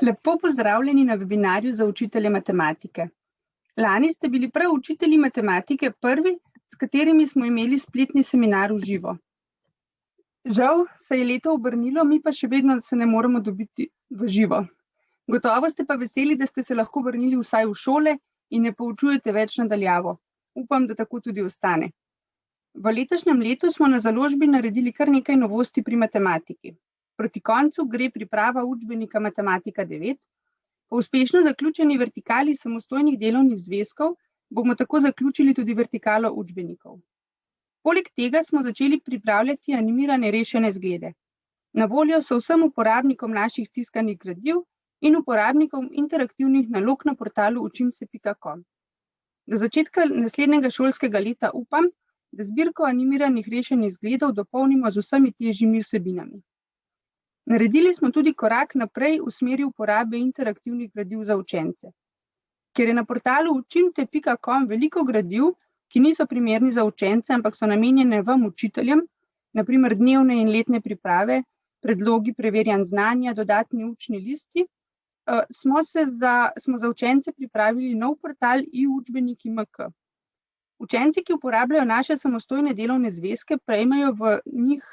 Lepo pozdravljeni na webinarju za učitelje matematike. Lani ste bili prav učitelji matematike prvi, s katerimi smo imeli spletni seminar v živo. Žal se je leto obrnilo, mi pa še vedno se ne moremo dobiti v živo. Gotovo ste pa veseli, da ste se lahko vrnili vsaj v šole in ne poučujete več nadaljavo. Upam, da tako tudi ostane. V letošnjem letu smo na založbi naredili kar nekaj novosti pri matematiki. Proti koncu gre priprava učbenika Matematika 9. Po uspešno zaključeni vertikali samostojnih delovnih zvezkov bomo tako zaključili tudi vertikalo učbenikov. Poleg tega smo začeli pripravljati animirane rešene zglede. Na voljo so vsem uporabnikom naših tiskanih gradiv in uporabnikom interaktivnih nalog na portalu učimse.com. Do začetka naslednjega šolskega leta upam, da zbirko animiranih rešenih zgledov dopolnimo z vsemi težjimi vsebinami. Naredili smo tudi korak naprej v smeri uporabe interaktivnih gradiv za učence. Ker je na portalu učimte.com veliko gradiv, ki niso primerni za učence, ampak so namenjene vam učiteljem, na primer dnevne in letne priprave, predlogi preverjanj znanja, dodatni učni listi, smo za učence pripravili nov portal iUčbeniki.mk. Učenci, ki uporabljajo naše samostojne delovne zvezke, prejmejo v njih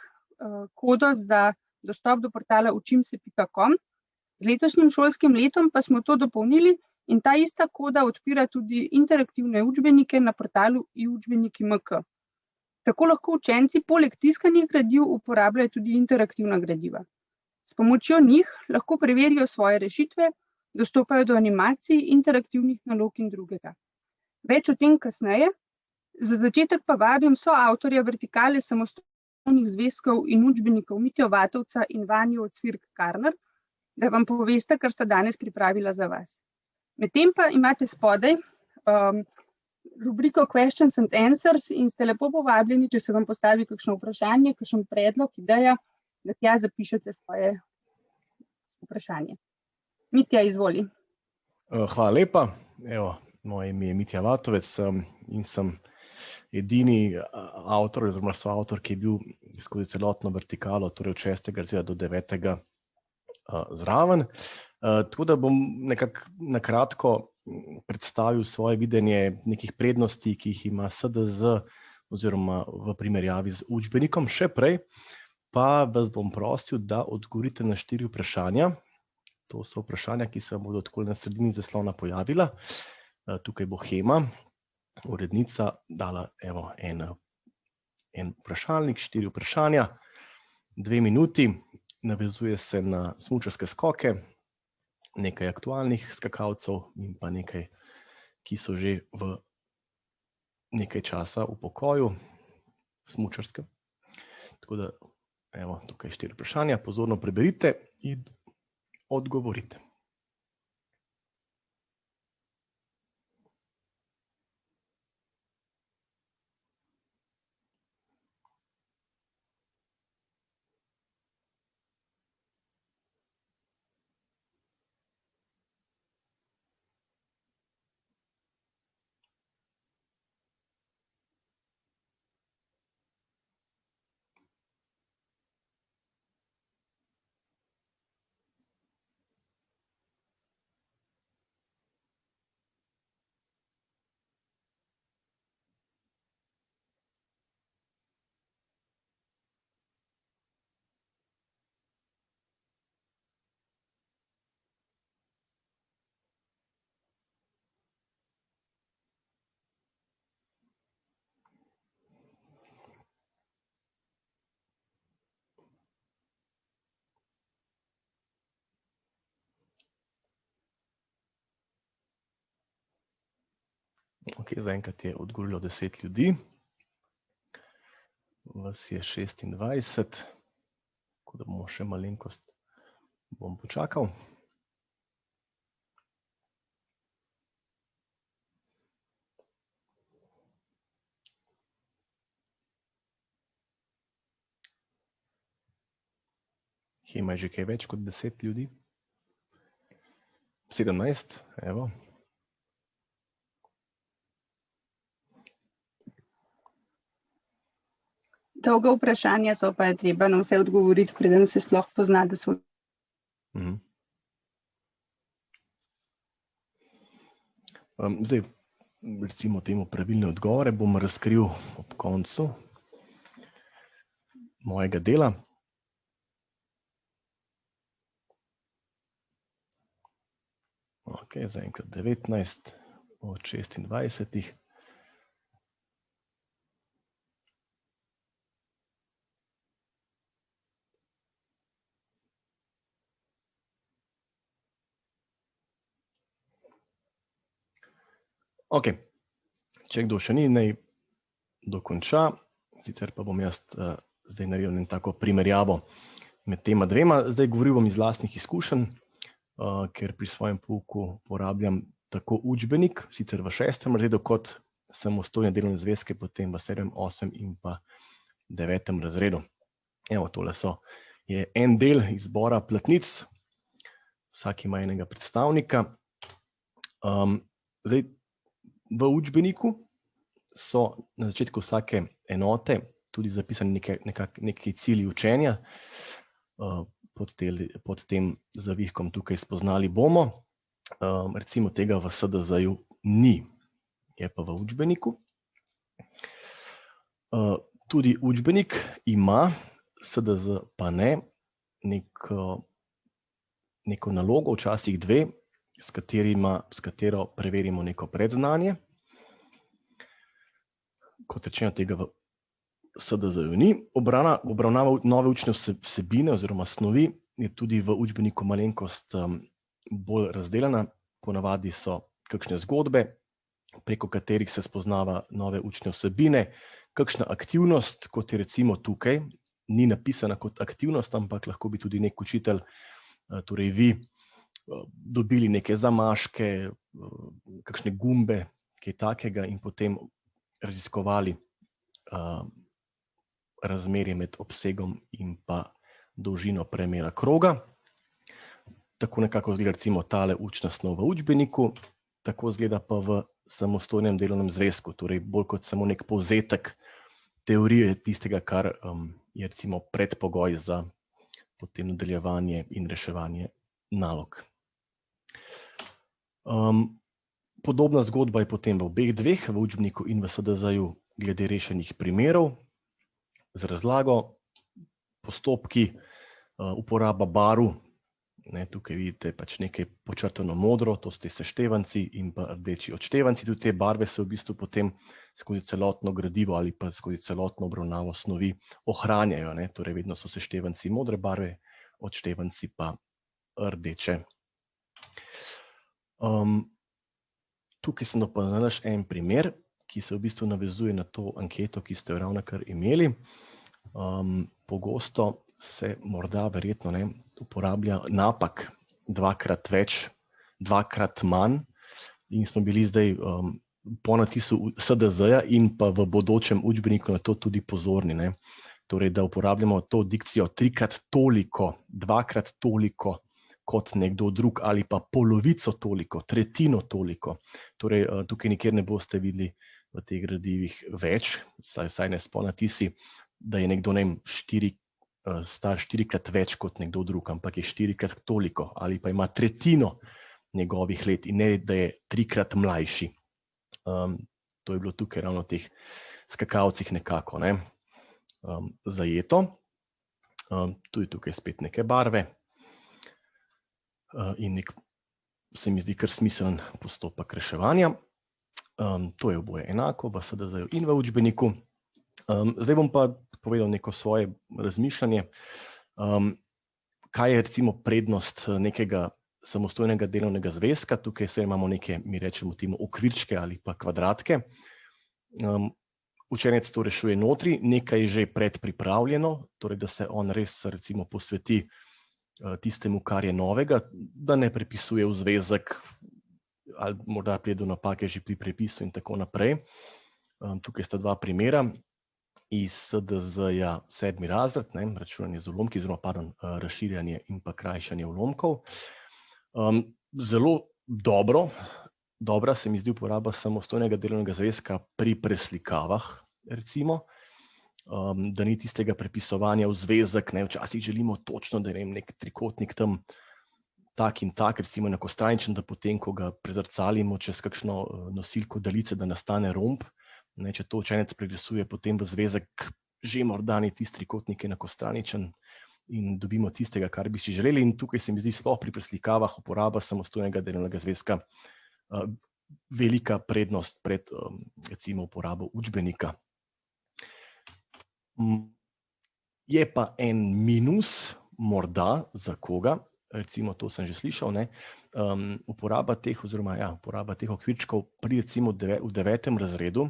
kodo za dostop do portala učimse.com. Z letošnjim šolskim letom pa smo to dopolnili in ta ista koda odpira tudi interaktivne učbenike na portalu iUčbeniki.mk. Tako lahko učenci poleg tiskanih gradiv uporabljajo tudi interaktivna gradiva. S pomočjo njih lahko preverijo svoje rešitve, dostopajo do animacij, interaktivnih nalog in drugega. Več o tem kasneje. Za začetek pa vabim soavtorja vertikale samostojnih zvezkov in učbenikov Mitjo Vatovca in Vanjo Cvirk-Karner, da vam poveste, kar sta danes pripravila za vas. Medtem pa imate spodaj rubriko Questions and Answers in ste lepo povabljeni, če se vam postavi kakšno vprašanje, kakšen predlog, ideja, da tja zapišete svoje vprašanje. Mitja, izvoli. Hvala lepa. Evo, moje ime je Mitja Vatovec in sem edini avtor oziroma soavtor, ki je bil skozi celotno vertikalo, torej od 6. razreda do 9. zraven. Tako da bom nekako na kratko predstavil svoje videnje nekih prednosti, ki jih ima SDZ oziroma v primerjavi z učbenikom. Še prej pa vas bom prosil, da odgovorite na 4 vprašanja. To so vprašanja, ki se bodo takole na sredini zaslona pojavila. Tukaj bo Hema, urednica, dala en vprašalnik, 4 vprašanja, 2 minuti, navezuje se na smučarske skoke, nekaj aktualnih skakalcev in pa nekaj, ki so že v nekaj časa v pokoju smučarskem. Tako da, evo, tukaj 4 vprašanja, pozorno preberite in odgovorite. Ok, zaenkrat je odgovorilo 10 ljudi. Vas je 26, tako da bomo še malenkost bom počakal. Hema je že kaj več kot 10 ljudi. 17, evo. Dolga vprašanja so, pa je treba na vse odgovoriti, preden se sploh pozna, da so. Zdaj, recimo temu pravilne odgovore bom razkril ob koncu mojega dela. Ok, zaenkrat 19 od 26. Ok, če kdo še ni, naj dokonča, sicer pa bom jaz zdaj naredil eno tako primerjavo med tema dvema. Zdaj govoril bom iz lastnih izkušenj, ker pri svojem pouku uporabljam tako učbenik, sicer v 6. razredu, kot samostojne delovne zvezke, potem v 7., 8. in pa 9. razredu. Evo, tole je en del izbora platnic, vsak ima enega predstavnika. Zdaj, v učbeniku so na začetku vsake enote tudi zapisani neki cilji učenja. Pod tem zavihkom tukaj spoznali bomo. Recimo tega v SDZ-ju ni, je pa v učbeniku. Tudi učbenik ima, SDZ pa ne, neko nalogo, včasih dve, s katero preverimo neko predznanje. Kot rečeno, tega v SDZ-ju ni. Obravnava nove učne vsebine oziroma snovi je tudi v učbeniku malenkost bolj razdeljena. Ponavadi so kakšne zgodbe, preko katerih se spoznava nove učne vsebine, kakšna aktivnost, kot je recimo tukaj, ni napisana kot aktivnost, ampak lahko bi tudi nek učitelj, torej vi, dobili neke zamaške, kakšne gumbe, kaj takega in potem raziskovali razmerje med obsegom in pa dolžino premera kroga. Tako nekako izgleda recimo tale učna snov v učbeniku, tako izgleda pa v samostojnem delovnem zvezku, torej bolj kot samo nek povzetek teorije tistega, kar je recimo predpogoj za potem nadaljevanje in reševanje nalog. Podobna zgodba je potem v obeh dveh, v učbeniku in v SDZ-ju, glede rešenih primerov, z razlago, postopki, uporaba barv. Tukaj vidite pač nekaj počrtano modro, to ste seštevanci in pa rdeči odštevanci. Tudi te barve se v bistvu potem skozi celotno gradivo ali pa skozi celotno obravnavo snovi ohranjajo. Torej vedno so seštevanci modre barve, odštevanci pa rdeče. Tukaj sem opazil en primer, ki se v bistvu navezuje na to anketo, ki ste jo ravnokar imeli. Pogosto se morda verjetno uporablja napak dvakrat več, dvakrat manj in smo bili zdaj po natisu SDZ-ja in pa v bodočem učbeniku na to tudi pozorni. Torej, da uporabljamo to dikcijo trikrat toliko, dvakrat toliko kot nekdo drug ali pa polovico toliko, tretjino toliko. Torej, tukaj nikjer ne boste videli v teh gradivih več, saj ne po natisi, da je nekdo star 4-krat več kot nekdo drug, ampak je 4-krat toliko ali pa ima tretjino njegovih let in ne, da je 3-krat mlajši. To je bilo tukaj ravno v teh skakalcih nekako zajeto. Tudi tukaj spet neke barve in se mi zdi kar smiseln postopek reševanja. To je oboje enako v SDZ-ju in v učbeniku. Zdaj bom pa povedal neko svoje razmišljanje. Kaj je recimo prednost nekega samostojnega delovnega zvezka? Tukaj se imamo neke, mi rečemo temu, okvirčke ali pa kvadratke. Učenec to rešuje notri, nekaj je že predpripravljeno, torej da se on res recimo posveti tistemu, kar je novega, da ne prepisuje v zvezek ali morda pride do napake že pri prepisu in tako naprej. Tukaj sta dva primera. Iz SDZ-ja 7. razred, računanje z ulomki, razširjanje in pa krajšanje ulomkov. Zelo dobra se mi zdi uporaba samostojnega delovnega zvezka pri preslikavah, recimo, da ni tistega prepisovanja v zvezek, včasih želimo točno, da je nek trikotnik tam tak in tak, recimo enakostraničen, da potem, ko ga prezrcalimo čez kakšno nosilko daljice, da nastane romb. Če to učenec prerisuje, potem v zvezek že morda ni tisti trikotnik enakostraničen in dobimo tistega, kar bi si želeli. In tukaj se mi zdi sploh pri preslikavah uporaba samostojnega delnega zvezka velika prednost pred recimo uporabo učbenika. Je pa en minus, morda za koga, recimo to sem že slišal, uporaba teh okvirčkov pri recimo v 9. razredu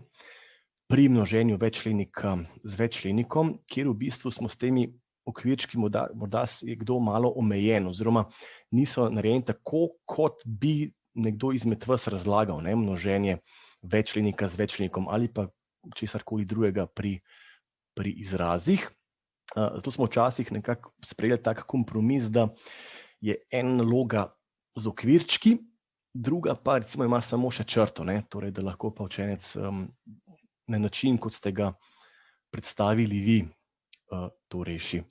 pri množenju veččlenika z veččlenikom, kjer v bistvu smo s temi okvirčki morda je kdo malo omejen oziroma niso narejeni tako, kot bi nekdo izmed vas razlagal, množenje veččlenika z veččlenikom ali pa česarkoli drugega pri izrazih. Zato smo včasih nekako sprejeli tak kompromis, da je ena naloga z okvirčki, druga pa recimo ima samo še črto, torej da lahko pa učenec na način, kot ste ga predstavili vi, to reši.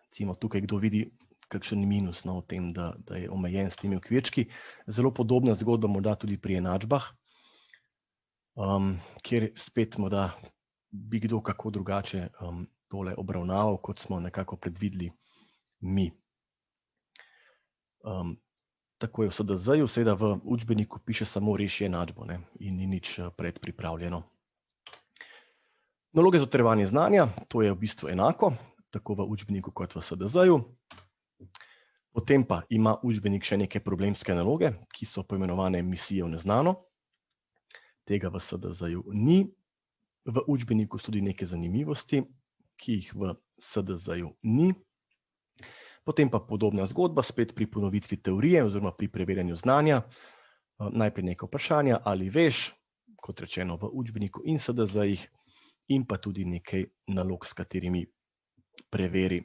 Recimo tukaj kdo vidi kakšen minus v tem, da je omejen s temi okvirčki. Zelo podobna zgodba morda tudi pri enačbah, kjer spet morda bi kdo kako drugače tole obravnaval, kot smo nekako predvideli mi. Tako je v SDZ-ju, seveda v učbeniku piše samo reši enačbo in ni nič predpripravljeno. Naloge za utrjevanje znanja, to je v bistvu enako, tako v učbeniku kot v SDZ-ju. Potem pa ima učbenik še neke problemske naloge, ki so poimenovane misije v neznano. Tega v SDZ-ju ni. V učbeniku so tudi neke zanimivosti, ki jih v SDZ-ju ni. Potem pa podobna zgodba, spet pri ponovitvi teorije oziroma pri preverjanju znanja. Najprej neka vprašanja, ali veš, kot rečeno v učbeniku in SDZ-jih, in pa tudi nekaj nalog, s katerimi preveri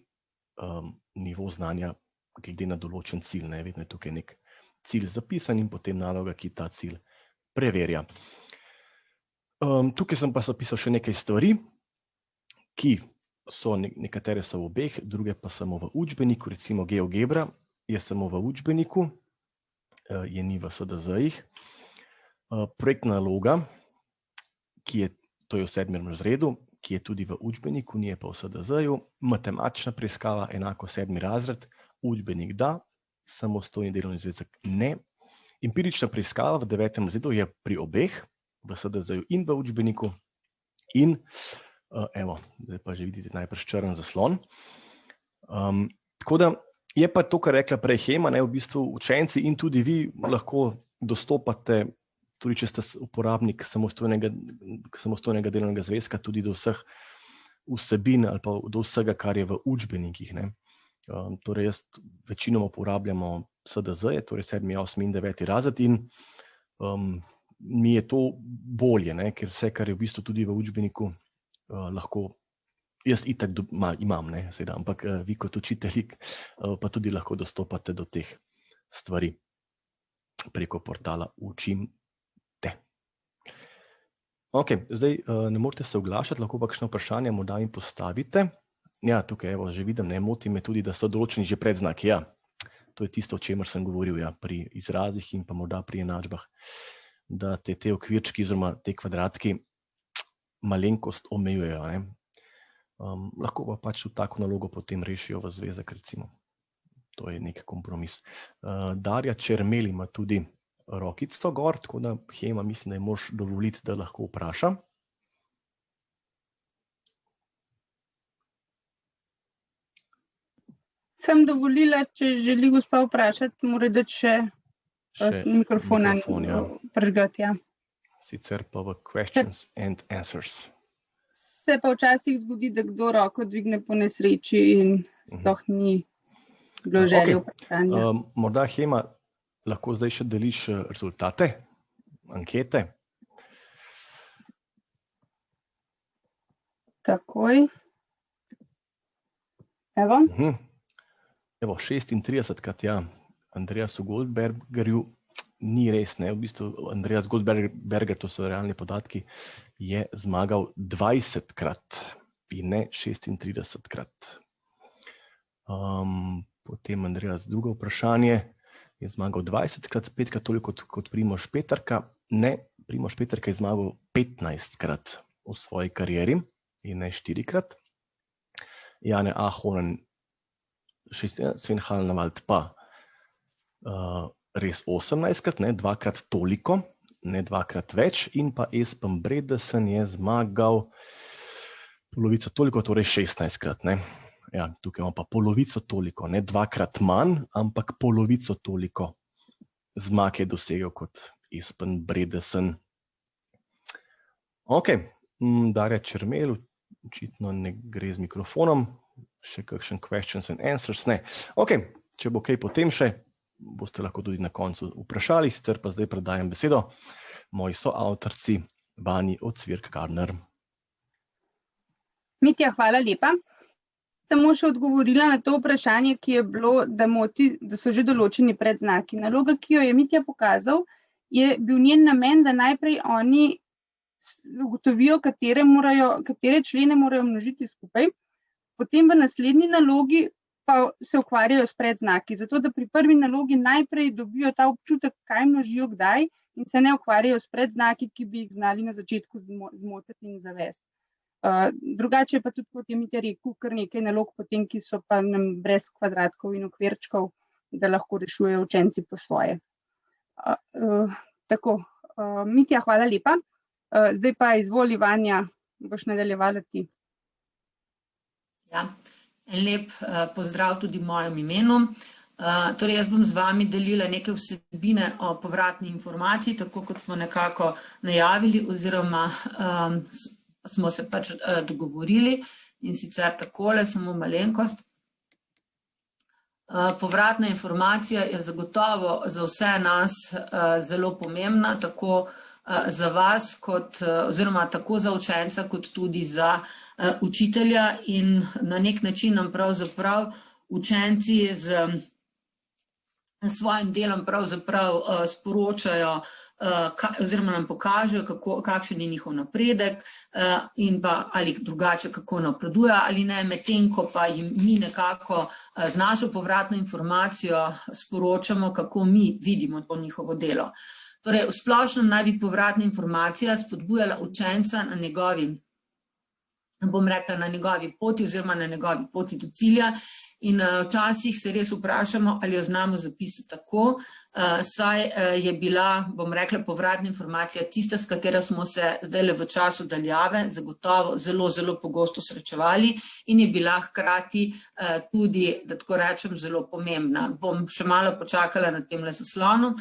nivo znanja glede na določen cilj. Vedno je tukaj nek cilj zapisan in potem naloga, ki ta cilj preverja. Tukaj sem pa zapisal še nekaj stvari, ki so nekatere so v obeh, druge pa samo v učbeniku, recimo GeoGebra je samo v učbeniku, je ni v SDZ-jih. Projektna naloga, to je v 7. razredu, ki je tudi v učbeniku, ni pa v SDZ-ju. Matematična preiskava enako 7. razred, učbenik da, samostojni delovni zvezek ne. Empirična preiskava v 9. razredu je pri obeh, v SDZ-ju in v učbeniku. In evo, zdaj pa že vidite najprej črn zaslon. Tako da je pa to, kar rekla prej Hema, v bistvu učenci in tudi vi lahko dostopate, tudi če ste uporabnik samostojnega delovnega zvezka, tudi do vseh vsebin ali pa do vsega, kar je v učbenikih. Torej jaz večinoma uporabljamo SDZ-je, torej 7., 8. in 9. razred in mi je to bolje, ker vse, kar je v bistvu tudi v učbeniku, lahko jaz itak imam, seveda, ampak vi kot učitelji pa tudi lahko dostopate do teh stvari preko portala Učim.te. Ok, zdaj ne morete se oglašati, lahko kakšno vprašanje morda mi postavite. Ja, tukaj evo, že vidim, moti me tudi, da so določeni že predznaki. Ja, to je tisto, o čemer sem govoril, pri izrazih in pa morda pri enačbah, da te okvirčki oziroma te kvadratki malenkost omejujejo. Lahko pa pač v tako nalogo potem rešijo v zvezek, recimo. To je nek kompromis. Darja Čermel ima tudi rokico gor, tako da Hema mislim, da ji moraš dovoliti, da lahko vpraša. Sem dovolila, če želi gospa vprašati, mora dati še mikrofon prižgati. Sicer pa v questions and answers. Se pa včasih zgodi, da kdo roko dvigne po nesreči in sploh ni bilo želje vprašanja. Morda, Hema, lahko zdaj še deliš rezultate, ankete. Takoj. Evo. Evo, 36krat, ja. Andreasu Goldbergerju ni res, v bistvu Andreas Goldberger, to so realni podatki, je zmagal 20krat in ne 36krat. Potem Andreas, drugo vprašanje. je zmagal 20krat, 5krat toliko kot Primož Peterka. Ne, Primož Peterka je zmagal 15krat v svoji karieri in ne 4krat. Jane Ahonen, Sven Hallenwald pa res 18krat, ne 2krat toliko, ne 2krat več, in pa Espen Bredesen je zmagal polovico toliko, torej 16krat, ne. Ja, tukaj imamo pa polovico toliko, ne 2krat manj, ampak polovico toliko zmag je dosegel kot Espen Bredesen. Ok, Darja Čermelj, očitno ne gre z mikrofonom, še kakšen questions and answers, ne. Ok, če bo kaj potem še, boste lahko tudi na koncu vprašali, sicer pa zdaj predajam besedo moji soavtorci Vani Ocvirk-Karner. Mitja, hvala lepa. Samo še odgovorila na to vprašanje, ki je bilo, da moti, da so že določeni predznaki. Naloga, ki jo je Mitja pokazal, je bil njen namen, da najprej oni ugotovijo, katere člene morajo množiti skupaj, potem v naslednji nalogi pa se ukvarjajo s predznaki, zato da pri prvi nalogi najprej dobijo ta občutek, kaj množijo kdaj, in se ne ukvarjajo s predznaki, ki bi jih znali na začetku zmotiti in zavesti. Drugače pa tudi, kot je Mitja rekel, kar nekaj nalog potem, ki so pa nam brez kvadratkov in okvirčkov, da lahko rešujejo učenci po svoje. Tako, Mitja, hvala lepa. Zdaj pa izvoli, Vanja, boš nadaljevala ti. Ja, en lep pozdrav tudi v mojem imenu. Torej, jaz bom z vami delila neke vsebine o povratni informaciji, tako kot smo nekako najavili oziroma smo se pač dogovorili, in sicer takole, samo malenkost. Povratna informacija je zagotovo za vse nas zelo pomembna, tako za vas, oziroma tako za učenca, kot tudi za učitelja, in na nek način nam pravzaprav učenci z svojim delom pravzaprav sporočajo oziroma nam pokažejo, kakšen je njihov napredek in pa ali drugače, kako napredujejo ali ne, medtem ko pa jim mi nekako z našo povratno informacijo sporočamo, kako mi vidimo to njihovo delo. Torej, v splošnem naj bi povratna informacija spodbujala učenca na njegovi, bom rekla, na njegovi poti oziroma na njegovi poti do cilja, in včasih se res vprašamo, ali jo znamo zapisati tako, saj je bila, bom rekla, povratna informacija tista, s katero smo se zdaj v času daljave zagotovo zelo, zelo pogosto srečevali in je bila hkrati tudi, da tako rečem, zelo pomembna. Bom še malo počakala na temle zaslonu.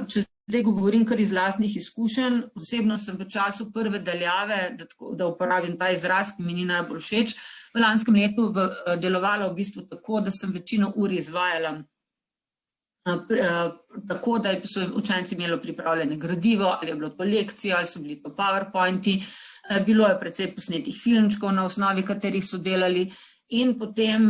Če zdaj govorim kar iz lastnih izkušenj, osebno sem v času prve daljave, da uporabim ta izraz, ki mi ni najbolj všeč, v lanskem letu delovala v bistvu tako, da sem večino ur izvajala tako, da so učenci imeli pripravljene gradivo, ali je bilo to lekcija, ali so bili to PowerPointi, bilo je precej posnetih filmčkov, na osnovi katerih so delali, in potem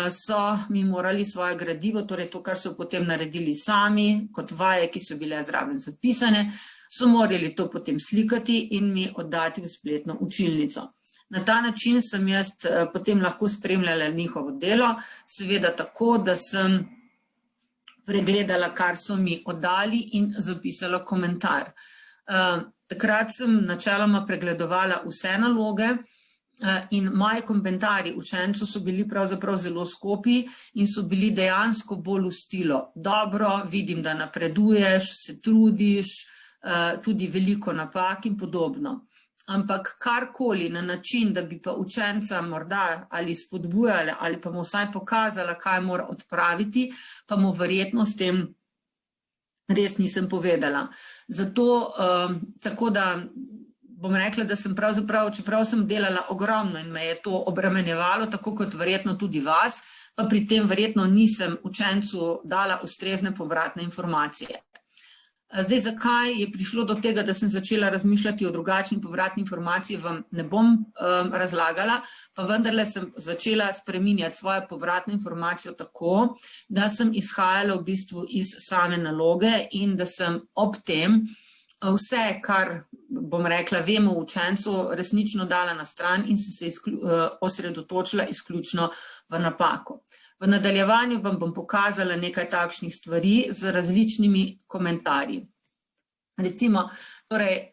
so mi morali svoje gradivo, torej to, kar so potem naredili sami, kot vaje, ki so bile zraven zapisane, so morali to potem slikati in mi oddati v spletno učilnico. Na ta način sem jaz potem lahko spremljala njihovo delo, seveda tako, da sem pregledala, kar so mi oddali, in zapisala komentar. Takrat sem načeloma pregledovala vse naloge in moji komentarji učencev so bili pravzaprav zelo skopi in so bili dejansko bolj v stilu: dobro, vidim, da napreduješ, se trudiš, tudi veliko napak in podobno. Ampak karkoli na način, da bi pa učenca morda ali spodbujala ali pa mu vsaj pokazala, kaj mora odpraviti, pa mu verjetno s tem res nisem povedala. Zato, tako da bom rekla, da sem pravzaprav, čeprav sem delala ogromno in me je to obremenjevalo, tako kot verjetno tudi vas, pa pri tem verjetno nisem učencu dala ustrezne povratne informacije. Zdaj, zakaj je prišlo do tega, da sem začela razmišljati o drugačni povratni informaciji, vam ne bom razlagala, pa vendarle sem začela spreminjati svojo povratno informacijo tako, da sem izhajala v bistvu iz same naloge in da sem ob tem vse, kar, bom rekla, vemo o učencu, resnično dala na stran in sem se osredotočila izključno v napako. V nadaljevanju vam bom pokazala nekaj takšnih stvari z različnimi komentarji. Recimo, torej,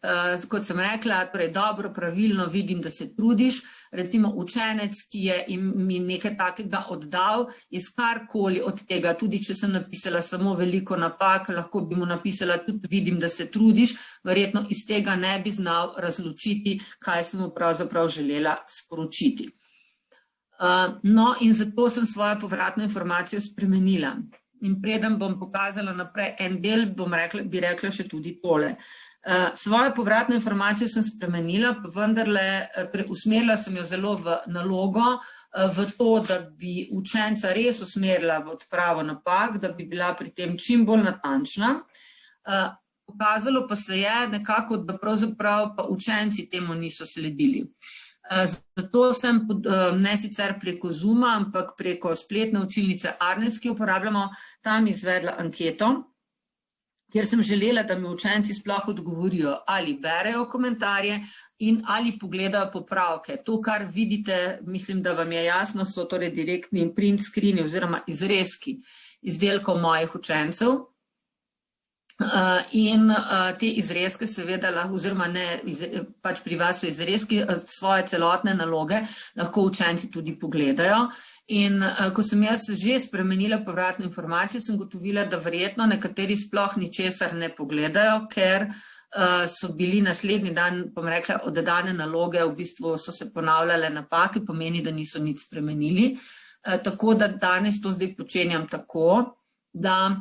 kot sem rekla, torej dobro, pravilno vidim, da se trudiš. Recimo učenec, ki je mi nekaj takega oddal, iz karkoli od tega, tudi če sem napisala samo veliko napak, lahko bi mu napisala tudi vidim, da se trudiš, verjetno iz tega ne bi znal razločiti, kaj sem mu pravzaprav želela sporočiti. No, in zato sem svojo povratno informacijo spremenila. In preden bom pokazala naprej en del, bi rekla še tudi tole. Svojo povratno informacijo sem spremenila, pa vendarle usmerila sem jo zelo v nalogo, v to, da bi učenca res usmerila v odpravo napak, da bi bila pri tem čim bolj natančna. Pokazalo pa se je nekako, da pravzaprav pa učenci temu niso sledili. Zato sem ne sicer preko Zooma, ampak preko spletne učilnice Arnes, ki jo uporabljamo, tam izvedla anketo, kjer sem želela, da mi učenci sploh odgovorijo, ali berejo komentarje in ali pogledajo popravke. To, kar vidite, mislim, da vam je jasno, so torej direktni print screeni oziroma izrezki izdelkov mojih učencev. In te izrezke seveda, oziroma ne, pač pri vas so izrezki, svoje celotne naloge lahko učenci tudi pogledajo. In ko sem jaz že spremenila povratno informacijo, sem gotovila, da verjetno nekateri sploh ničesar ne pogledajo, ker so bili naslednji dan, bom rekla, oddane naloge, v bistvu so se ponavljale napake, pomeni, da niso nič spremenili. Tako da danes to zdaj počenjam tako, da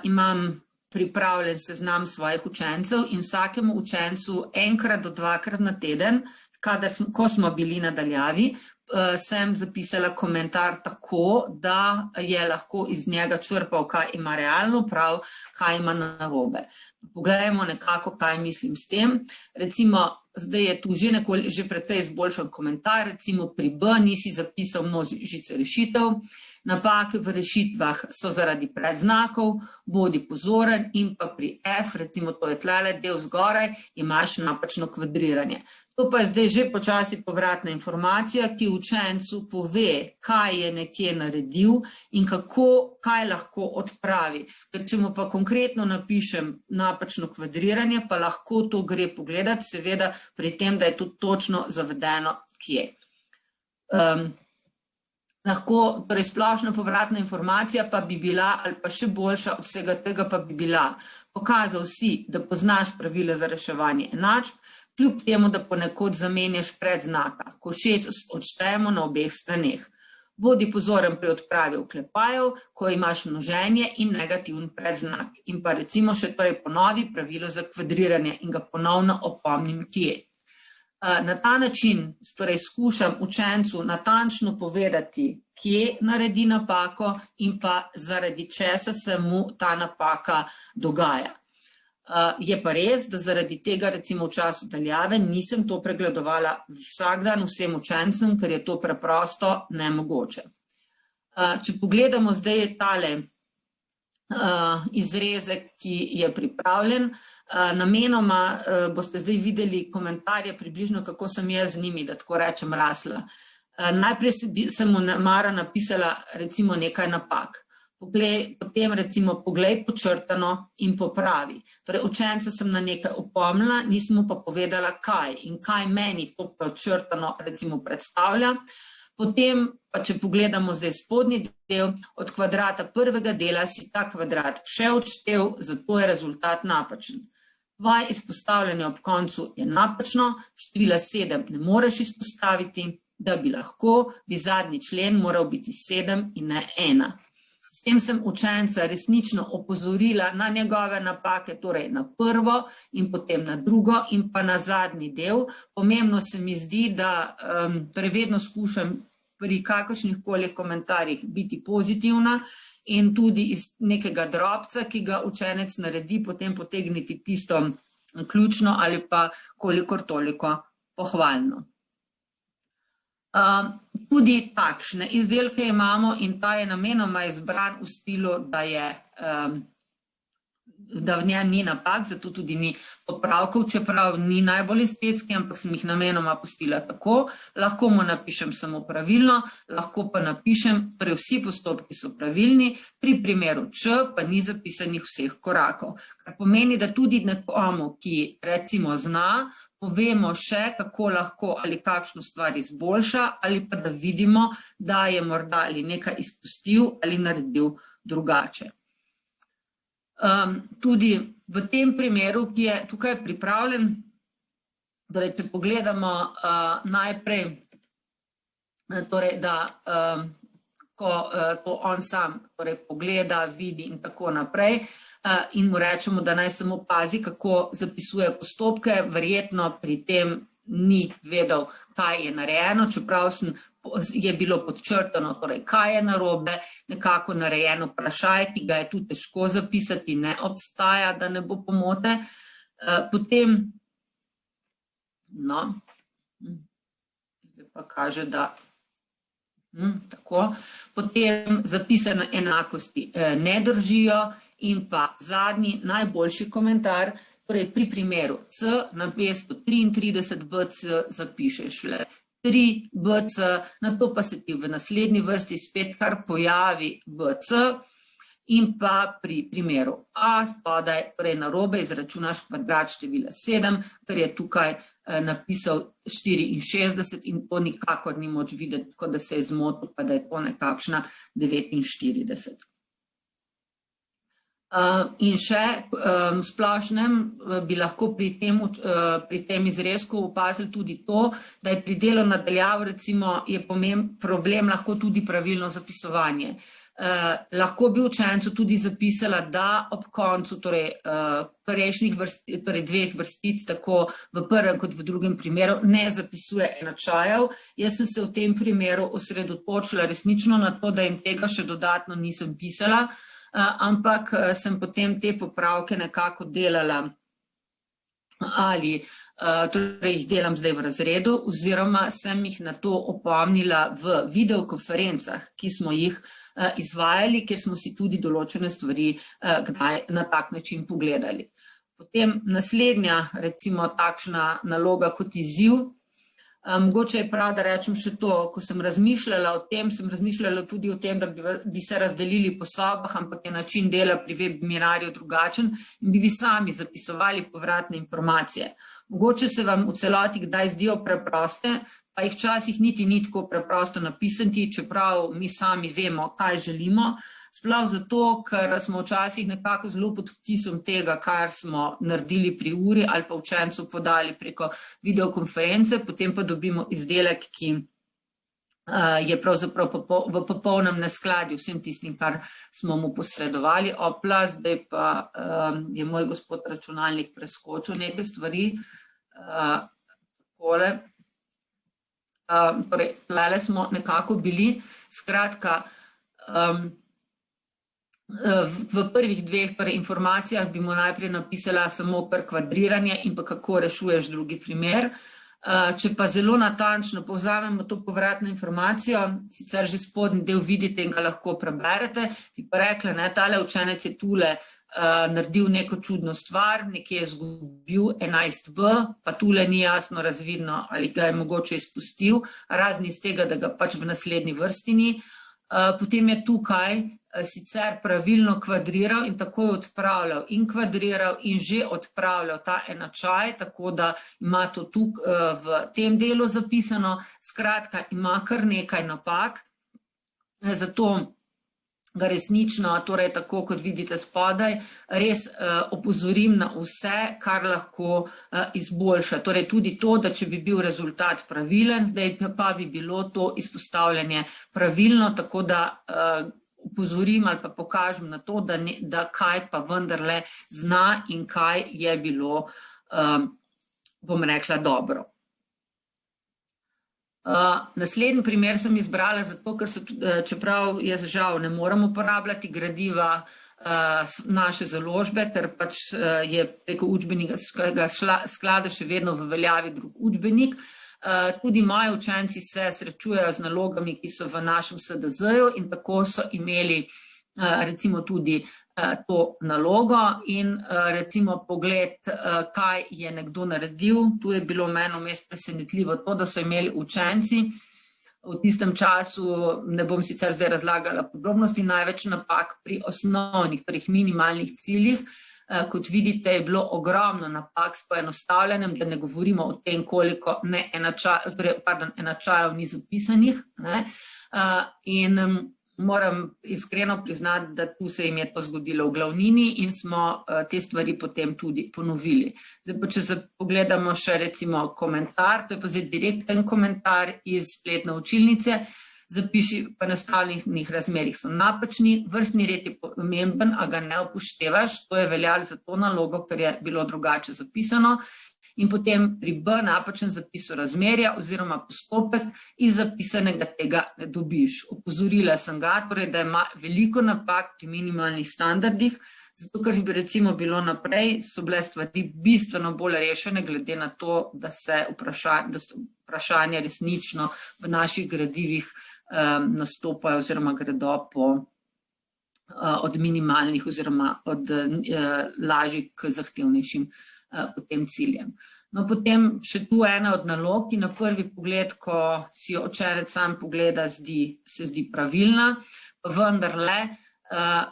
imam pripravljen seznam svojih učencev in vsakemu učencu enkrat do dvakrat na teden, ko smo bili na daljavi, sem zapisala komentar tako, da je lahko iz njega črpal, kaj ima realno prav, kaj ima narobe. Poglejmo nekako, kaj mislim s tem. Recimo, zdaj je tu že precej izboljšan komentar, recimo pri B nisi zapisal množice rešitev, napake v rešitvah so zaradi predznakov, bodi pozoren, in pa pri F, recimo to je tlele del zgoraj, imaš napačno kvadriranje. To pa je zdaj že počasi povratna informacija, ki učencu pove, kaj je nekje naredil in kaj lahko odpravi. Ker če mu pa konkretno napišem napačno kvadriranje, pa lahko to gre pogledati, seveda pri tem, da je to točno zavedeno kje. Lahko, torej splošna povratna informacija pa bi bila, ali pa še boljša od vsega tega pa bi bila, pokazal si, da poznaš pravila za reševanje enačb, kljub temu, da ponekod zamenjaš predznaka, ko všeč odštejemo na obeh straneh. Bodi pozoren pri odpravi oklepajev, ko imaš množenje in negativen predznak. In pa recimo še torej ponovi pravilo za kvadriranje in ga ponovno opomnim, kje. Na ta način torej skušam učencu natančno povedati, kje naredi napako in pa zaradi česa se mu ta napaka dogaja. Je pa res, da zaradi tega recimo v času daljave nisem to pregledovala vsak dan vsem učencem, ker je to preprosto nemogoče. Če pogledamo zdaj tale izrezek, ki je pripravljen, namenoma boste zdaj videli komentarje približno, kako sem jaz z njimi, da tako rečem, rasla. Najprej sem mu Mara napisala recimo nekaj napak. Potem recimo poglej počrtano in popravi. Torej učenca sem na nekaj opomnila, nisem mu pa povedala kaj in kaj meni to počrtano recimo predstavlja. Potem pa če pogledamo zdaj spodnji del, od kvadrata prvega dela si ta kvadrat še odštel, zato je rezultat napačen. Tvoje izpostavljanje ob koncu je napačno, števila 7 ne moreš izpostaviti, da bi lahko, bi zadnji člen moral biti 7 in ne 1. S tem sem učenca resnično opozorila na njegove napake, torej na prvo in potem na drugo in pa na zadnji del. Pomembno se mi zdi, da torej vedno skušam pri kakršnihkoli komentarjih biti pozitivna in tudi iz nekega drobca, ki ga učenec naredi, potem potegniti tisto ključno ali pa kolikor toliko pohvalno. Tudi takšne izdelke imamo in ta je namenoma izbran v stilu, da je da v njem ni napak, zato tudi ni popravkov, čeprav ni najbolj estetski, ampak sem jih namenoma pustila tako. Lahko mu napišem samo pravilno, lahko pa napišem, torej vsi postopki so pravilni, pri primeru Č pa ni zapisanih vseh korakov. Kar pomeni, da tudi nekomu, ki recimo zna, povemo še, kako lahko ali kakšno stvar izboljša, ali pa da vidimo, da je morda ali nekaj izpustil ali naredil drugače. Tudi v tem primeru, ki je tukaj pripravljen, torej, če pogledamo najprej, torej, da ko to on sam pogleda, vidi in tako naprej in mu rečemo, da naj samo pazi, kako zapisuje postopke, verjetno pri tem ni vedel, kaj je narejeno, čeprav je bilo podčrtano, torej, kaj je narobe, nekako narejen vprašaj, ki ga je tudi težko zapisati, ne obstaja, da ne bo pomote. Potem, no, zdaj pa kaže, da tako, potem zapisane enakosti ne držijo in pa zadnji, najboljši komentar, torej pri primeru C namesto 33 BC zapišeš le 3 BC, na to pa se ti v naslednji vrsti spet kar pojavi BC in pa pri primeru A spodaj, torej narobe izračunaš kvadrat števila 7, ker je tukaj napisal 64 in to nikakor ni moč videti, kot da se je zmotil, pa da je to nekakšna 49. In še v splošnem bi lahko pri tem izrezku opazili tudi to, da je pri delu nadaljavo recimo je problem lahko tudi pravilno zapisovanje. Lahko bi učencu tudi zapisala, da ob koncu prejšnjih dveh vrstic, tako v prvem kot v drugem primeru, ne zapisuje enačajev. Jaz sem se v tem primeru osredotočila resnično na to, da jim tega še dodatno nisem pisala, ampak sem potem te popravke nekako delala ali torej jih delam zdaj v razredu oziroma sem jih na to opomnila v videokonferencah, ki smo jih izvajali, kjer smo si tudi določene stvari kdaj na tak način pogledali. Potem naslednja recimo takšna naloga kot izziv. Mogoče je prav, da rečem še to, ko sem razmišljala o tem, sem razmišljala tudi o tem, da bi se razdelili po sobah, ampak je način dela pri webinarju drugačen in bi vi sami zapisovali povratne informacije. Mogoče se vam v celoti kdaj zdijo preproste, pa jih včasih niti ni tako preprosto napisati, čeprav mi sami vemo, kaj želimo. Sploh zato, ker smo včasih nekako zelo pod vtisom tega, kar smo naredili pri uri ali pa učencu podali preko videokonference, potem pa dobimo izdelek, ki je pravzaprav v popolnem neskladju vsem tistim, kar smo mu posredovali. Opla, zdaj pa je moj gospod računalnik preskočil nekaj stvari. Takole. Torej, tlele smo nekako bili. Skratka, v prvih dveh informacijah bi mu najprej napisala samo kar kvadriranje in pa kako rešuješ drugi primer. Če pa zelo natančno povzamemo to povratno informacijo, sicer že spodnji del vidite in ga lahko preberete, bi pa rekla, ne, tale učenec je tule naredil neko čudno stvar, nekje je izgubil 11b, pa tule ni jasno razvidno, ali ga je mogoče izpustil, razni iz tega, da ga pač v naslednji vrsti ni. Potem je tukaj sicer pravilno kvadriral in takoj odpravljal in kvadriral in že odpravljal ta enačaj, tako da ima to tukaj v tem delu zapisano. Skratka, ima kar nekaj napak, zato ga resnično, torej tako kot vidite spodaj, res opozorim na vse, kar lahko izboljša. Torej tudi to, da če bi bil rezultat pravilen, zdaj pa bi bilo to izpostavljanje pravilno, tako da upozorim ali pa pokažem na to, da kaj pa vendarle zna in kaj je bilo, bom rekla, dobro. Naslednji primer sem izbrala zato, ker čeprav jaz žal ne moram uporabljati gradiva naše založbe, ker pač je preko učbenega sklada še vedno v veljavi drug učbenik. Tudi moji učenci se srečujejo z nalogami, ki so v našem SDZ-ju in tako so imeli recimo tudi to nalogo in recimo pogled, kaj je nekdo naredil. Tu je bilo meni vmes presenetljivo to, da so imeli učenci v tistem času, ne bom sicer zdaj razlagala podrobnosti, največ napak pri osnovnih, torej minimalnih ciljih. Kot vidite, je bilo ogromno napak s poenostavljanjem, da ne govorimo o tem, koliko enačajev ni zapisanih. In moram iskreno priznati, da tu se jim je to zgodilo v glavnini in smo te stvari potem tudi ponovili. Zdaj pa, če se pogledamo še recimo komentar, to je pa zdaj direkten komentar iz spletne učilnice. Zapiši v poenostavljenih razmerih so napačni, vrstni red je pomemben, a ga ne upoštevaš, to je veljalo za to nalogo, ker je bilo drugače zapisano. In potem pri B napačen zapisu razmerja oziroma postopek iz zapisanega tega ne dobiš. Opozorila sem ga, torej, da ima veliko napak pri minimalnih standardih, zato ker bi recimo bilo naprej, so bile stvari bistveno bolj rešene, glede na to, da se vprašanja resnično v naših gradivih nastopajo oziroma gredo od minimalnih oziroma od lažjih k zahtevnejšim potem ciljem. No, potem še tu ena od nalog, ki na prvi pogled, ko si jo učenec sam pogleda, se zdi pravilna, pa vendarle,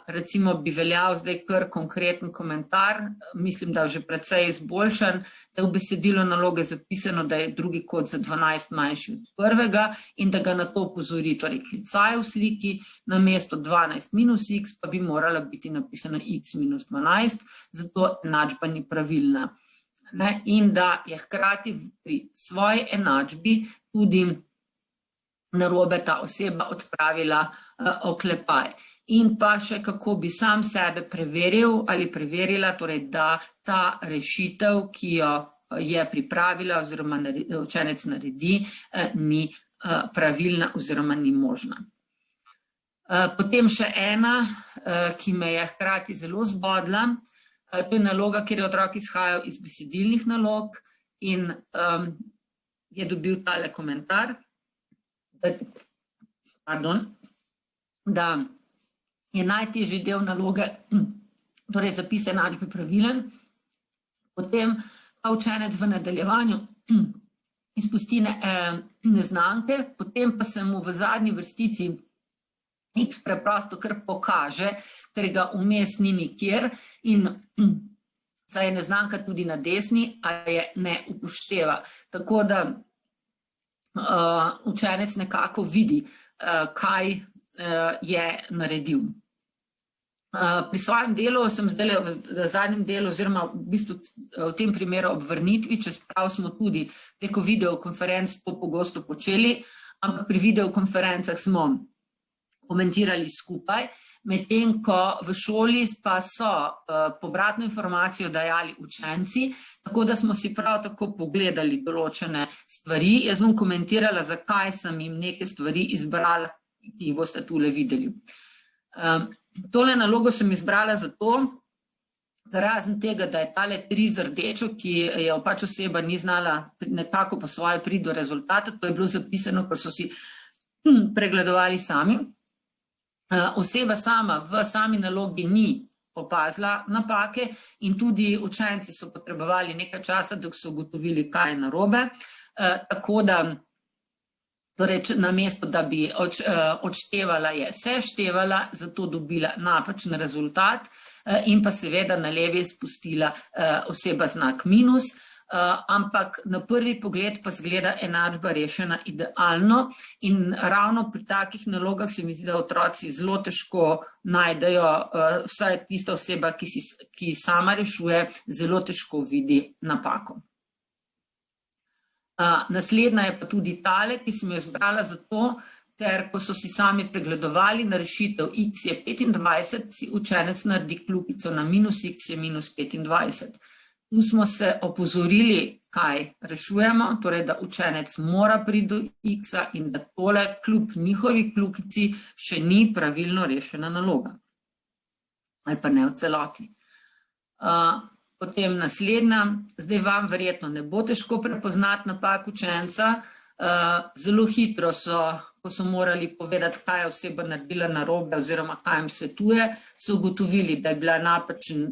recimo bi veljal zdaj kar konkreten komentar, mislim, da že precej izboljšan, da je v besedilu naloge zapisano, da je drugi kod za 12 manjši od prvega in da ga na to opozori, torej klicaj v sliki, namesto 12 minus x pa bi morala biti napisana x minus 12, zato enačba ni pravilna. In da je hkrati pri svoji enačbi tudi narobe ta oseba odpravila oklepaj. In pa še kako bi sam sebe preveril ali preverila, torej da ta rešitev, ki jo je pripravila oziroma učenec naredi, ni pravilna oziroma ni možna. Potem še ena, ki me je hkrati zelo zbodla, to je naloga, kjer je otrok izhajal iz besedilnih nalog in je dobil tale komentar, da je najtežji del naloge, torej zapis enačbe pravilen, potem pa učenec v nadaljevanju izpusti neznanke, potem pa se mu v zadnji vrstici x preprosto kar pokaže, ker ga vmes ni nikjer in saj je neznanka tudi na desni, a je ne upošteva. Tako da učenec nekako vidi, kaj je naredil. Pri svojem delu sem zdaj v zadnjem delu oziroma v bistvu v tem primeru ob vrnitvi, čeprav smo tudi preko videokonferenc to pogosto počeli, ampak pri videokonferencah smo komentirali skupaj, medtem ko v šoli pa so povratno informacijo dajali učenci, tako da smo si prav tako pogledali določene stvari. Jaz bom komentirala, zakaj sem jim neke stvari izbrala, ki jih boste tule videli. Tole nalogo sem izbrala zato, da razen tega, da je tale 3 z rdečo, ki jo pač oseba ni znala nekako po svoje priti do rezultata, to je bilo zapisano, ker so si pregledovali sami. Oseba sama v sami nalogi ni opazila napake in tudi učenci so potrebovali nekaj časa, da so ugotovili, kaj je narobe. Tako da, torej namesto, da bi odštevala, je seštevala, zato dobila napačen rezultat in pa seveda na levi spustila oseba znak minus, ampak na prvi pogled pa zgleda enačba rešena idealno in ravno pri takih nalogah se mi zdi, da otroci zelo težko najdejo, vsaj tista oseba, ki sama rešuje, zelo težko vidi napako. Naslednja je pa tudi tale, ki sem jo izbrala zato, ker ko so si sami pregledovali na rešitev x je 25, si učenec naredi kljukico na minus x je minus 25. Tu smo se opozorili, kaj rešujemo, torej da učenec mora priti do x-a in da tole kljub njihovi kljukici še ni pravilno rešena naloga. Ali pa ne v celoti. Potem naslednja, zdaj vam verjetno ne bo težko prepoznati napak učenca, Zelo hitro ko so morali povedati, kaj je oseba naredila narobe oziroma kaj jim svetuje, so ugotovili, da je bila napačen,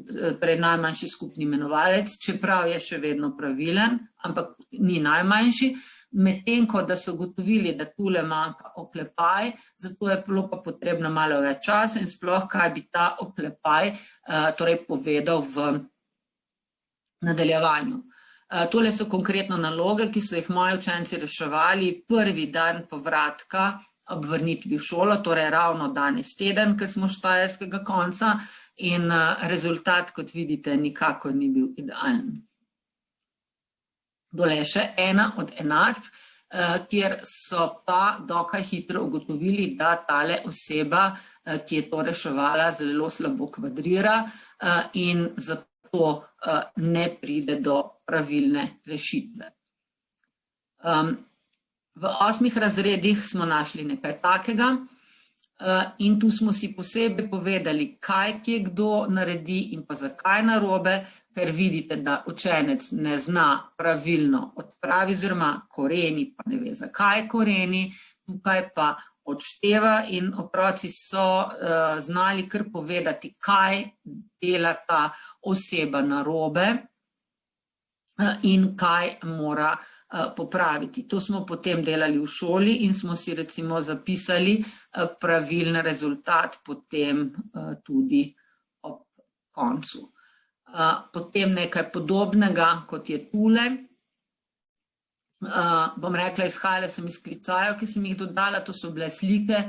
torej najmanjši skupni imenovalec, čeprav je še vedno pravilen, ampak ni najmanjši, medtem ko da so ugotovili, da tule manjka oklepaj, zato je bilo pa potrebno malo več časa in sploh, kaj bi ta oklepaj torej povedal v nadaljevanju. Tole so konkretno naloge, ki so jih moji učenci reševali prvi dan povratka ob vrnitvi v šolo, torej ravno danes teden, ker smo štajerskega konca in rezultat, kot vidite, nikakor ni bil idealen. Tole je še ena od enačb, kjer so pa dokaj hitro ugotovili, da tale oseba, ki je to reševala, zelo slabo kvadrira in zato ne pride do pravilne rešitve. V 8 razredih smo našli nekaj takega in tu smo si posebej povedali, kaj kje kdo naredi in pa zakaj narobe, ker vidite, da učenec ne zna pravilno odpravi oziroma koreni, pa ne ve, zakaj koreni, tukaj pa odšteva in otroci so znali kar povedati, kaj dela ta oseba narobe in kaj mora popraviti. To smo potem delali v šoli in smo si recimo zapisali pravilen rezultat potem tudi ob koncu. Potem nekaj podobnega, kot je tule. Bom rekla, izhajala sem iz klicajev, ki sem jih dodala, to so bile slike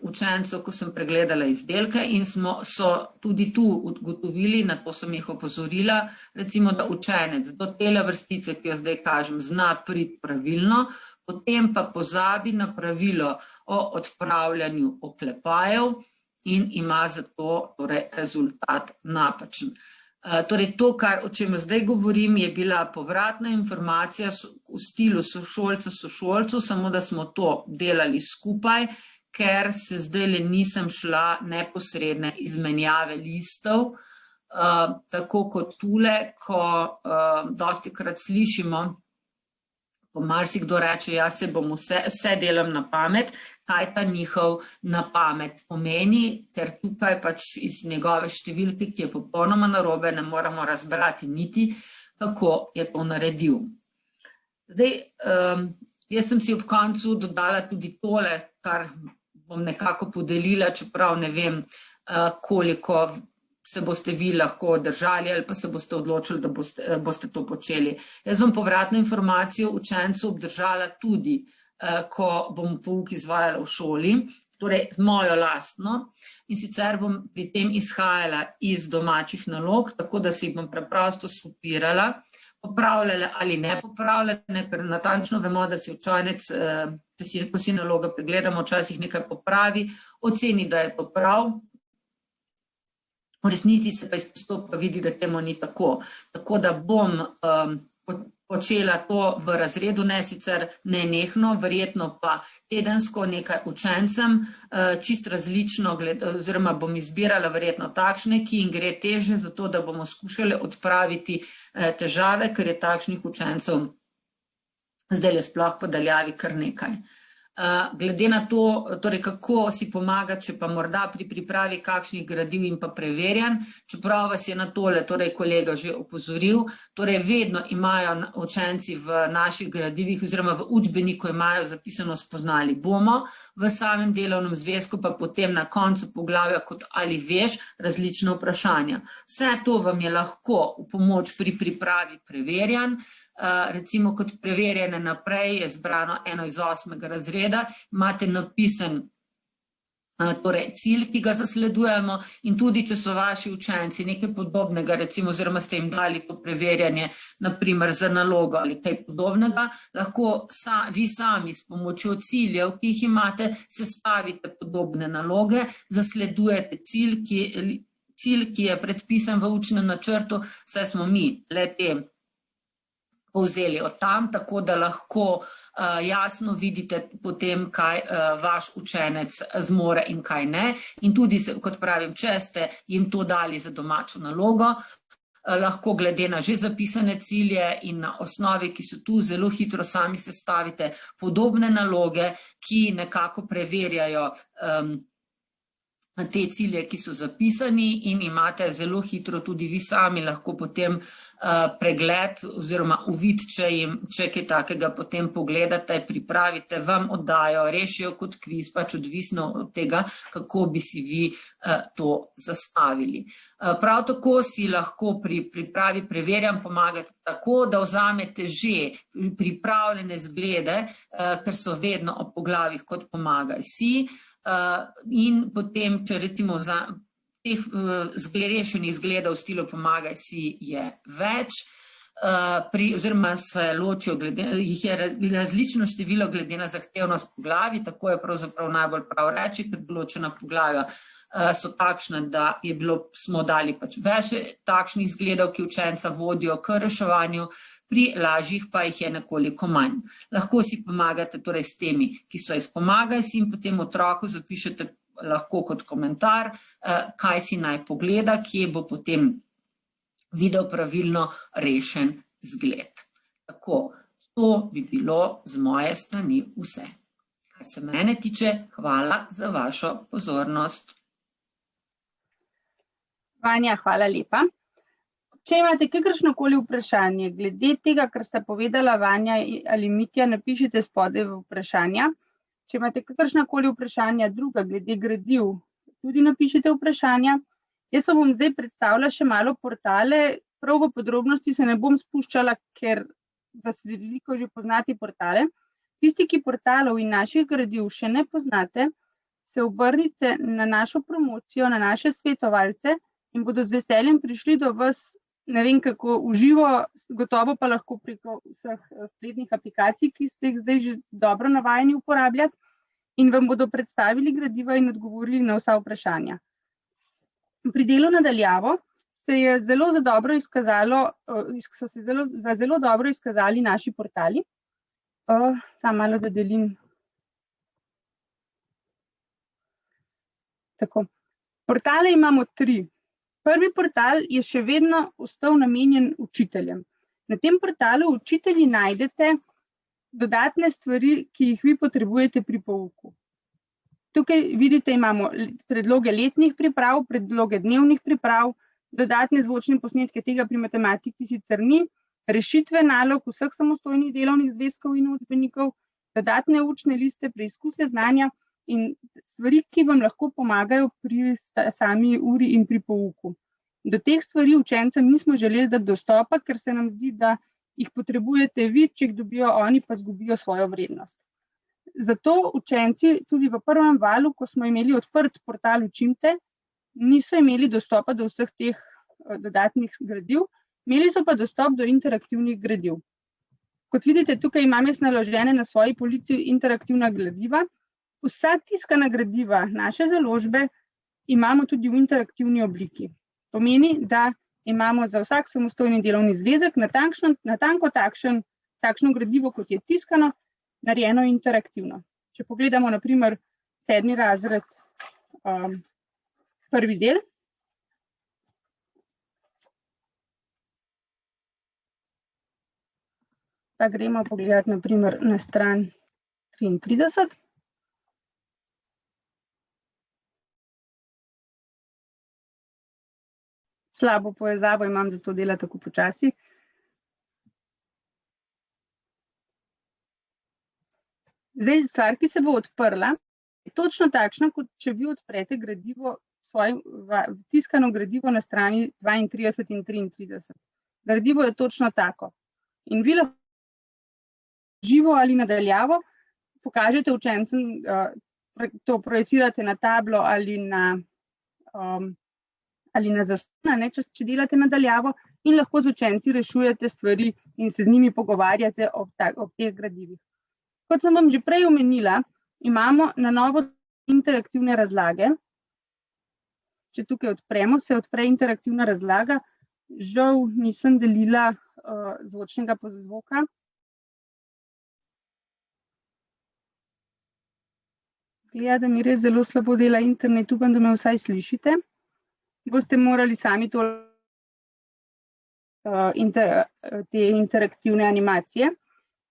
učencev, ko sem pregledala izdelke in so tudi tu ugotovili, na to sem jih opozorila, recimo, da učenec do tele vrstice, ki jo zdaj kažem, zna priti pravilno, potem pa pozabi na pravilo o odpravljanju oklepajev in ima zato torej rezultat napačen. Torej to, o čemer zdaj govorim, je bila povratna informacija v stilu sošolcu, samo da smo to delali skupaj, ker se zdaj nisem šla neposredne izmenjave listov, tako kot tule, ko dostikrat slišimo, ko marsikdo reče, jaz se bom vse delam na pamet, kaj ta njihov na pamet pomeni, ker tukaj pač iz njegove številke, ki je popolnoma narobe, ne moramo razbrati niti, kako je to naredil. Zdaj, jaz sem si ob koncu dodala tudi tole, kar bom nekako podelila, čeprav ne vem, koliko se boste vi lahko držali ali pa se boste odločili, da boste to počeli. Jaz bom povratno informacijo učencu obdržala tudi, ko bom pouk izvajala v šoli, torej mojo lastno, in sicer bom pri tem izhajala iz domačih nalog, tako da si jih bom preprosto skopirala, popravljala ali ne popravljala, ker natančno vemo, da si učenec, ko si naloga pregledamo, včasih nekaj popravi, oceni, da je to prav, v resnici se pa iz postopka vidi, da temu ni tako. Tako da bom počela to v razredu, ne sicer nenehno, verjetno pa tedensko nekaj učencem, čisto različno, oziroma bom izbirala verjetno takšne, ki jim gre težje, zato da bomo skušali odpraviti težave, ker je takšnih učencev zdaj sploh po daljavi kar nekaj. Glede na to, torej kako si pomagati, če pa morda pri pripravi kakšnih gradiv in pa preverjanj, čeprav vas je na tole torej kolega že opozoril, torej vedno imajo učenci v naših gradivih oziroma v učbeniku imajo zapisano spoznali bomo, v samem delovnem zvezku pa potem na koncu poglavja kot ali veš različne vprašanja. Vse to vam je lahko v pomoč pri pripravi preverjanj. Recimo kot preverjene naprej je zbrano eno iz 8. razreda, imate napisan torej cilj, ki ga zasledujemo in tudi, če so vaši učenci nekaj podobnega, recimo oziroma ste jim dali to preverjanje, naprimer za nalogo ali kaj podobnega, lahko vi sami s pomočjo ciljev, ki jih imate, sestavite podobne naloge, zasledujete cilj, ki je predpisan v učnem načrtu, saj smo mi le-te povzeli od tam, tako da lahko jasno vidite potem, kaj vaš učenec zmore in kaj ne. In tudi, kot pravim, če ste jim to dali za domačo nalogo, lahko glede na že zapisane cilje in na osnovi, ki so tu, zelo hitro sami sestavite podobne naloge, ki nekako preverjajo te cilje, ki so zapisani, in imate zelo hitro tudi vi sami lahko potem pregled oziroma uvid, če kaj takega potem pogledate, pripravite, vam oddajo, rešijo kot kviz, pač odvisno od tega, kako bi si vi to zastavili. Prav tako si lahko pri pripravi preverjanj pomagate tako, da vzamete že pripravljene zglede, ker so vedno o poglavjih kot Pomagaj si, in potem, če recimo teh rešenih zgledov v stilu Pomagaj si je več, oziroma se ločijo, jih je različno število glede na zahtevnost poglavij, tako je pravzaprav najbolj prav reči, ker določena poglavja so takšna, da smo dali pač več takšnih zgledov, ki učenca vodijo k reševanju, pri lažjih pa jih je nekoliko manj. Lahko si pomagate torej s temi, ki so iz Pomagaj si, in potem otroku zapišete lahko kot komentar, kaj si naj pogleda, kje bo potem videl pravilno rešen zgled. Tako, to bi bilo z moje strani vse. Kar se mene tiče, hvala za vašo pozornost. Vanja, hvala lepa. Če imate kakršnokoli vprašanje glede tega, kar sta povedala Vanja ali Mitja, napišite spodaj v vprašanja. Če imate kakršnakoli vprašanja druga glede gradiv, tudi napišite vprašanja. Jaz vam bom zdaj predstavila še malo portale, prav v podrobnosti se ne bom spuščala, ker vas veliko že poznate portale. Tisti, ki portalov in naših gradiv še ne poznate, se obrnite na našo promocijo, na naše svetovalce in bodo z veseljem prišli do vas, ne vem kako, v živo, gotovo pa lahko preko vseh spletnih aplikacij, ki ste jih zdaj že dobro navajeni uporabljati, in vam bodo predstavili gradiva in odgovorili na vsa vprašanja. Pri delu na daljavo se je zelo dobro izkazalo, so se zelo dobro izkazali naši portali. Samo malo, da delim. Tako. Portale imamo 3. Prvi portal je še vedno ostal namenjen učiteljem. Na tem portalu učitelji najdete dodatne stvari, ki jih vi potrebujete pri pouku. Tukaj vidite, imamo predloge letnih priprav, predloge dnevnih priprav, dodatne zvočne posnetke, tega pri matematiki sicer ni, rešitve nalog vseh samostojnih delovnih zvezkov in učbenikov, dodatne učne liste, preizkuse znanja in stvari, ki vam lahko pomagajo pri sami uri in pri pouku. Do teh stvari učencem nismo želeli dati dostopa, ker se nam zdi, da jih potrebujete vi, če jih dobijo oni, pa izgubijo svojo vrednost. Zato učenci tudi v prvem valu, ko smo imeli odprt portal Učimte, niso imeli dostopa do vseh teh dodatnih gradiv, imeli so pa dostop do interaktivnih gradiv. Kot vidite, tukaj imam jaz naložene na svoji polici interaktivna gradiva. Vsa tiskana gradiva naše založbe imamo tudi v interaktivni obliki. Pomeni, da imamo za vsak samostojni delovni zvezek natanko takšno gradivo, kot je tiskano, narejeno interaktivno. Če pogledamo na primer 7. razred, prvi del. Pa gremo pogledati na primer na stran 33. Slabo povezavo imam, zato dela tako počasi. Zdaj, stvar, ki se bo odprla, je točno takšna, kot če vi odprete gradivo, tiskano gradivo na strani 32 in 33. Gradivo je točno tako. In vi lahko živo ali nadaljavo pokažete učencem, to projecirate na tablo ali na zaslon, če delate nadaljavo, in lahko z učenci rešujete stvari in se z njimi pogovarjate o teh gradivih. Kot sem vam že prej omenila, imamo na novo interaktivne razlage. Če tukaj odpremo, se odpre interaktivna razlaga. Žal nisem delila zvočnega pozvoka. Gleda, da mi res zelo slabo dela internet, upam, da me vsaj slišite. Boste morali sami to te interaktivne animacije.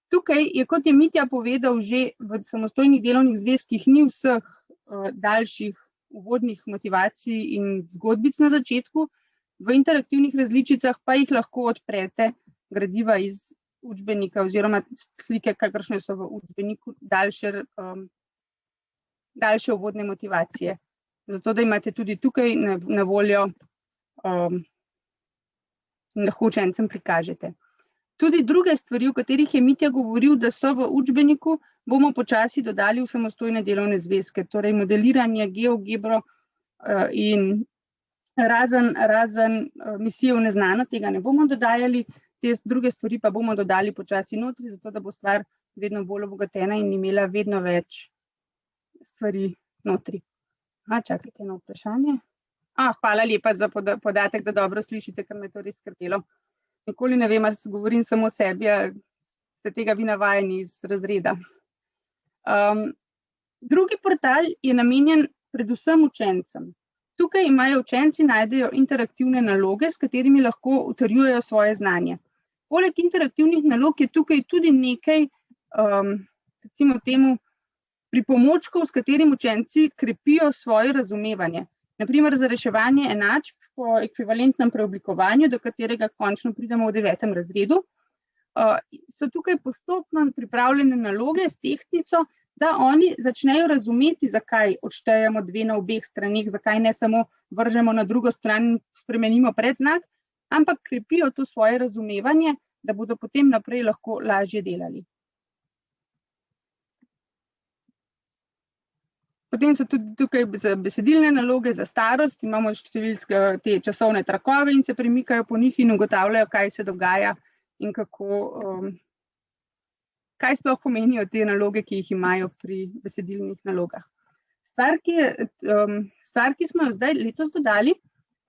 Tukaj je, kot je Mitja povedal, že v samostojnih delovnih zvezkih ni vseh daljših uvodnih motivacij in zgodbic na začetku, v interaktivnih različicah pa jih lahko odprete gradiva iz učbenika oziroma slike, kakršne so v učbeniku, daljše uvodne motivacije. Zato, da imate tudi tukaj na voljo in lahko učencem prikažete. Tudi druge stvari, o katerih je Mitja govoril, da so v učbeniku, bomo počasi dodali v samostojne delovne zvezke, torej modeliranje, GeoGebro in razen misije v neznano, tega ne bomo dodajali, te druge stvari pa bomo dodali počasi notri, zato da bo stvar vedno bolj obogatena in imela vedno več stvari notri. Čakajte na vprašanje. Hvala lepa za podatek, da dobro slišite, ker me to res skrbelo. Nikoli ne vem, ali govorim samo o sebi, ali ste tega vi navajeni iz razreda. Drugi portal je namenjen predvsem učencem. Tukaj imajo učenci najdejo interaktivne naloge, s katerimi lahko utrjujejo svoje znanje. Poleg interaktivnih nalog je tukaj tudi nekaj, recimo temu, pripomočkov, s katerim učenci krepijo svoje razumevanje. Naprimer, za reševanje enačb po ekvivalentnem preoblikovanju, do katerega končno pridemo v 9. razredu, so tukaj postopno pripravljene naloge s tehtnico, da oni začnejo razumeti, zakaj odštejemo 2 na obeh straneh, zakaj ne samo vržemo na drugo stran in spremenimo predznak, ampak krepijo to svoje razumevanje, da bodo potem naprej lahko lažje delali. Potem so tudi tukaj besedilne naloge za starost, imamo številske te časovne trakove in se premikajo po njih in ugotavljajo, kaj se dogaja in kaj sploh pomenijo te naloge, ki jih imajo pri besedilnih nalogah. Stvar, ki smo jo zdaj letos dodali,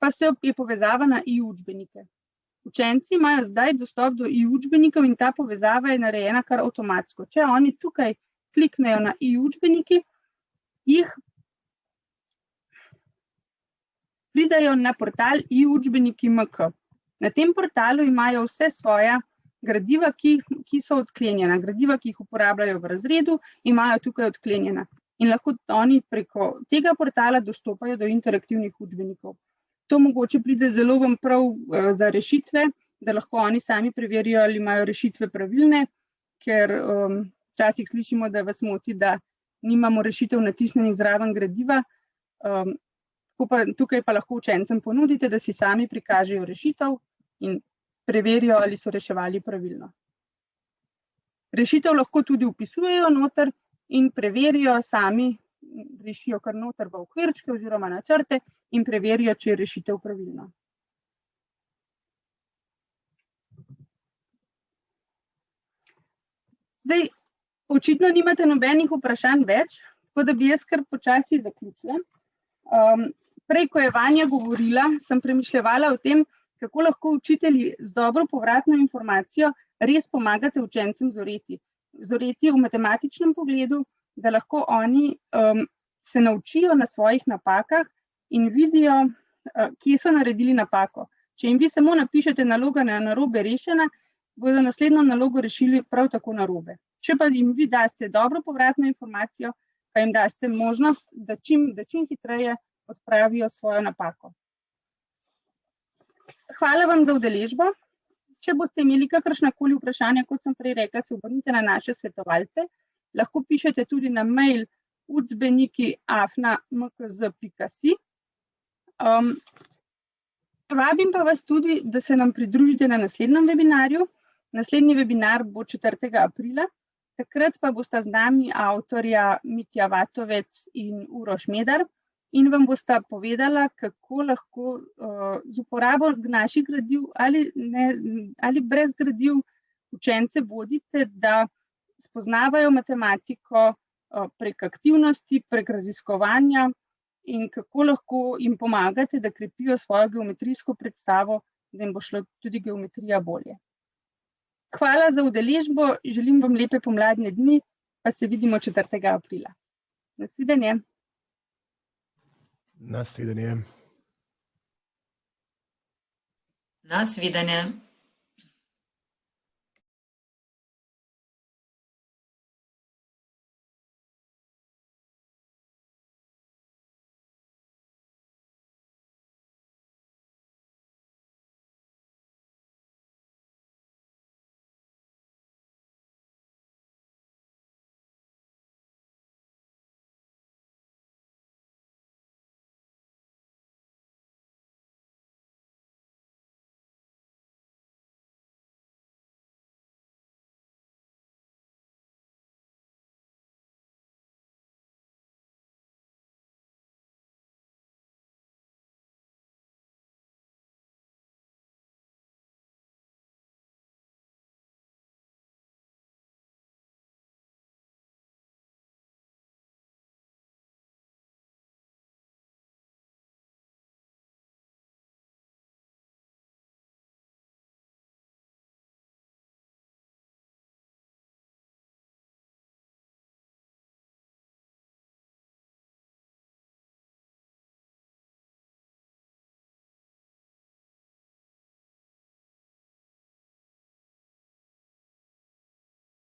pa je povezava na e-učbenike. Učenci imajo zdaj dostop do e-učbenikov in ta povezava je narejena kar avtomatsko. Če oni tukaj kliknejo na e-učbeniki, jih pridajo na portal e-učbeniki.mk. Na tem portalu imajo vse svoja gradiva, ki so odklenjena. Gradiva, ki jih uporabljajo v razredu, imajo tukaj odklenjena. In lahko oni preko tega portala dostopajo do interaktivnih učbenikov. To mogoče pride zelo vam prav za rešitve, da lahko oni sami preverijo, ali imajo rešitve pravilne, ker včasih slišimo, da vas moti, da nimamo rešitev natisnjenih zraven gradiva. Tukaj pa lahko učencem ponudite, da si sami prikažejo rešitev in preverijo, ali so reševali pravilno. Rešitev lahko tudi vpisujejo noter in preverijo sami, rešijo kar noter v okvirčke oziroma načrte in preverijo, če je rešitev pravilna. Zdaj, očitno nimate nobenih vprašanj več, tako da bi jaz kar počasi zaključila. Prej, ko je Vanja govorila, sem premišljevala o tem, kako lahko učitelji z dobro povratno informacijo res pomagate učencem zoreti. Zoreti v matematičnem pogledu, da lahko oni se naučijo na svojih napakah in vidijo, kje so naredili napako. Če jim vi samo napišete naloga narobe rešena, bodo naslednjo nalogo rešili prav tako narobe. Če pa jim vi daste dobro povratno informacijo, pa jim daste možnost, da čim hitreje odpravijo svojo napako. Hvala vam za udeležbo. Če boste imeli kakršnakoli vprašanja, kot sem prej rekla, se obrnite na naše svetovalce. Lahko pišete tudi na mail učbeniki@mkz.si. Vabim pa vas tudi, da se nam pridružite na naslednjem webinarju. Naslednji webinar bo 4. aprila. Takrat pa bosta z nami avtorja Mitja Vatovec in Uroš Medar in vam bosta povedala, kako lahko z uporabo naših gradiv ali brez gradiv učence vodite, da spoznavajo matematiko prek aktivnosti, prek raziskovanja in kako lahko jim pomagate, da krepijo svojo geometrijsko predstavo, da jim bo šlo tudi geometrija bolje. Hvala za udeležbo, želim vam lepe pomladne dni, pa se vidimo 4. aprila. Nasvidenje. Nasvidenje. Nasvidenje.